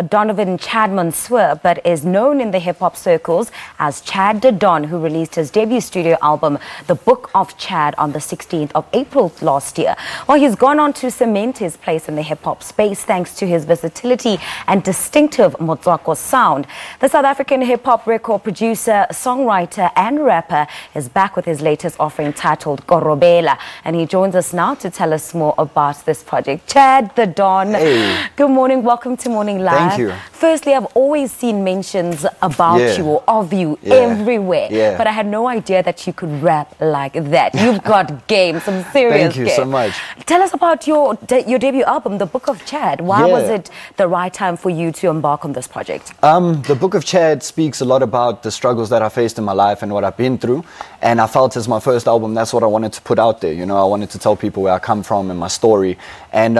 Donovan Chad Mansoor, but is known in the hip-hop circles as Chad the Don, who released his debut studio album, The Book of Chad, on the 16th of April last year. Well, he's gone on to cement his place in the hip-hop space thanks to his versatility and distinctive Motswako sound. The South African hip-hop record producer, songwriter and rapper is back with his latest offering titled Korobela, and he joins us now to tell us more about this project. Chad the Don, hey. Good morning, welcome to Morning Live. Thank you. Firstly, I've always seen mentions about you or of you everywhere, but I had no idea that you could rap like that. You've got game, some serious Thank you game. so much. Tell us about your debut album, The Book of Chad. Why was it the right time for you to embark on this project? The Book of Chad speaks a lot about the struggles that I faced in my life and what I've been through. And I felt as my first album, that's what I wanted to put out there. You know, I wanted to tell people where I come from and my story. And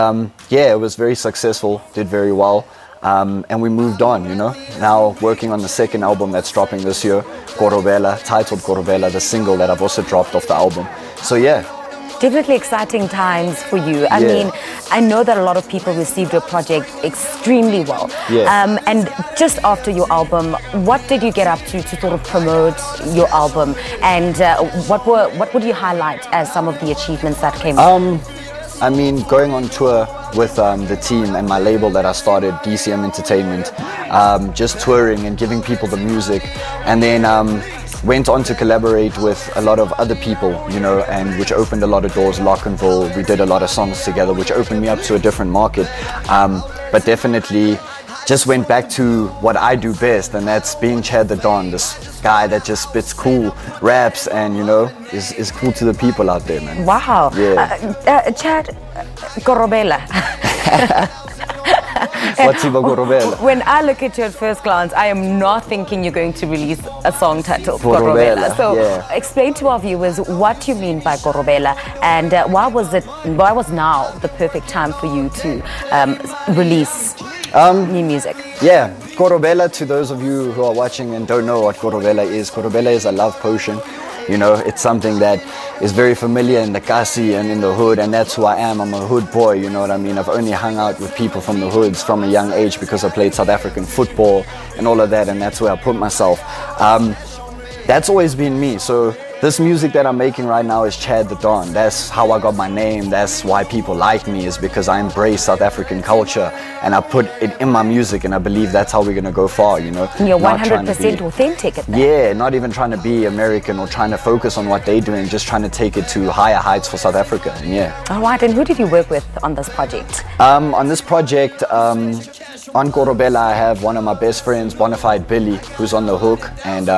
it was very successful, did very well. And we moved on, you know. Now working on the second album that's dropping this year, Goro Bella, titled Goro Bella, the single that I've also dropped off the album. So definitely exciting times for you. I mean, I know that a lot of people received your project extremely well. And just after your album, what did you get up to sort of promote your album? And what would you highlight as some of the achievements that came up? I mean, going on tour with the team and my label that I started, DCM Entertainment, just touring and giving people the music, and then went on to collaborate with a lot of other people, you know, and which opened a lot of doors. Lockenville, we did a lot of songs together, which opened me up to a different market, but definitely just went back to what I do best, and that's being Chad the Don, this guy that just spits cool raps and, you know, is cool to the people out there, man. Wow. Chad, Korobela. What's about Korobela? When I look at you at first glance, I am not thinking you're going to release a song titled Korobela. So explain to our viewers what you mean by Korobela, and why was now the perfect time for you to release new music? Korobela, to those of you who are watching and don't know what Korobela is a love potion. You know, it's something that is very familiar in the kasi and in the hood, and that's who I am. I'm a hood boy, you know what I mean? I've only hung out with people from the hoods from a young age because I played South African football and all of that, and that's where I put myself. That's always been me. So this music that I'm making right now is Chad the Don. That's how I got my name. That's why people like me, is because I embrace South African culture and I put it in my music, and I believe that's how we're going to go far, you know. You're 100% authentic at that. Yeah, not even trying to be American or trying to focus on what they're doing, just trying to take it to higher heights for South Africa. And all right, and who did you work with on this project? On this project, on Korobela, I have one of my best friends, Bonafide Billy, who's on the hook, and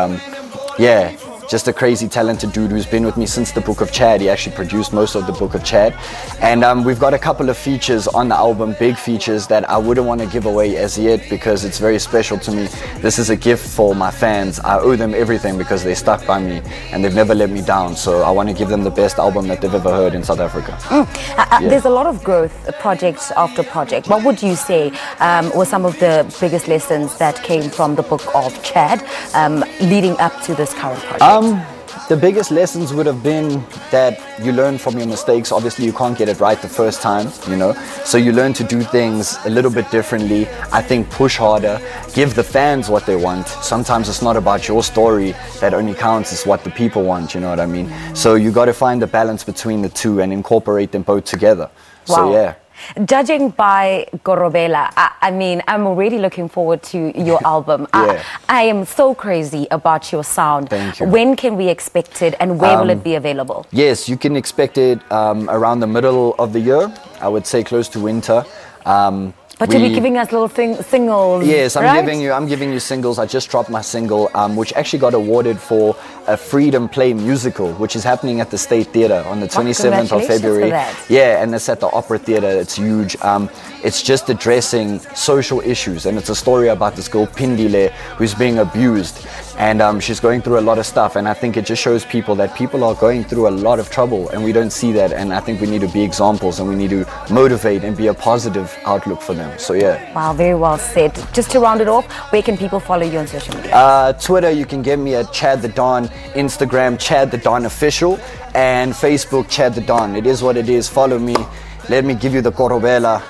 just a crazy talented dude who's been with me since the Book of Chad. He actually produced most of the Book of Chad. And we've got a couple of features on the album, big features that I wouldn't want to give away as yet because it's very special to me. This is a gift for my fans. I owe them everything because they stuck by me and they've never let me down. So I want to give them the best album that they've ever heard in South Africa. There's a lot of growth, project after project. What would you say were some of the biggest lessons that came from the Book of Chad leading up to this current project? The biggest lessons would have been that you learn from your mistakes. Obviously, you can't get it right the first time, you know. So you learn to do things a little bit differently. I think push harder, give the fans what they want. Sometimes it's not about your story that only counts, it's what the people want, you know what I mean? So you got to find the balance between the two and incorporate them both together. Wow. So Judging by Korobela, I mean, I'm already looking forward to your album. I am so crazy about your sound. Thank you. When can we expect it, and where will it be available? Yes, you can expect it around the middle of the year. I would say close to winter. But you'll be giving us little singles. Yes, I'm right? giving you singles. I just dropped my single, which actually got awarded for a Freedom Play musical, which is happening at the State Theatre on the 27th of February. And it's at the Opera Theatre. It's huge. It's just addressing social issues, and it's a story about this girl Pindile who's being abused, and she's going through a lot of stuff, and I think it just shows people that people are going through a lot of trouble and we don't see that, and I think we need to be examples and we need to motivate and be a positive outlook for them. So Wow, very well said. Just to round it off, where can people follow you on social media? Twitter, you can get me at Chad the Don, Instagram Chad the Don Official, and Facebook Chad the Don. It is what it is. Follow me. let me give you the Korobela.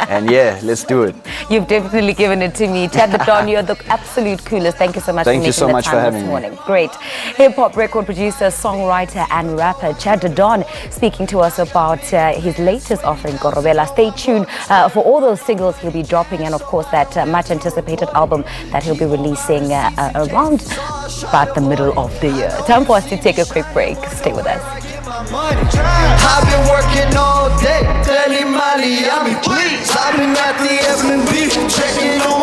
And yeah, let's do it. You've definitely given it to me. Chad the Don, you're the absolute coolest. Thank you so much for making the time this morning. Great. Hip-hop record producer, songwriter and rapper Chad the Don speaking to us about his latest offering, Goro Bella. Stay tuned for all those singles he'll be dropping, and of course that much anticipated album that he'll be releasing around about the middle of the year. Time for us to take a quick break. Stay with us. I've been working all day, telling Molly, I mean, please. I've been at the F&B, checking on